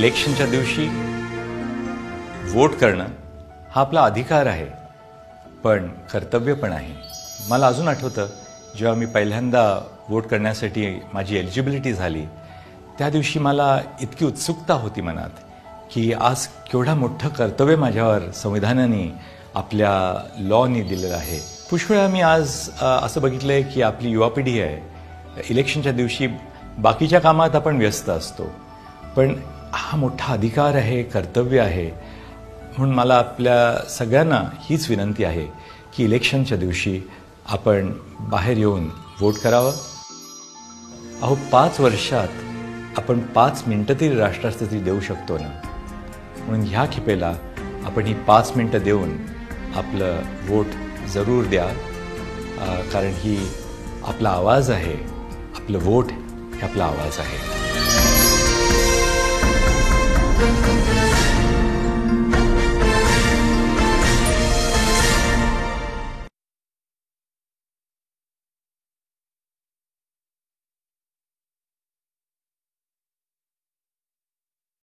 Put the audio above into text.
इलेक्शनच्या दिवशी वोट करणं हा आपला अधिकार आहे, पण कर्तव्य पण आहे. मला अजून आठवतं, जेव्हा मी पहिल्यांदा वोट करण्यासाठी माझी एलिजिबिलिटी झाली, त्या दिवशी मला इतकी उत्सुकता होती मनात की आज केवढा मोठं कर्तव्य माझ्यावर संविधानाने आपल्या लॉनी दिलेलं आहे. पुष्कळ वेळा मी आज असं बघितलं आहे की आपली युवा पिढी आहे, इलेक्शनच्या दिवशी बाकीच्या कामात आपण व्यस्त असतो, पण हा मोठा अधिकार आहे, कर्तव्य आहे. म्हणून मला आपल्या सगळ्यांना हीच विनंती आहे की इलेक्शनच्या दिवशी आपण बाहेर येऊन वोट करावं. अहो, 5 वर्षात आपण 5 मिनिटं तरी राष्ट्रासाठी देऊ शकतो ना. म्हणून ह्या खेपेला आपण ही 5 मिनिटं देऊन आपलं वोट जरूर द्या, कारण ही आपला आवाज आहे. आपलं वोट हे आपला आवाज आहे.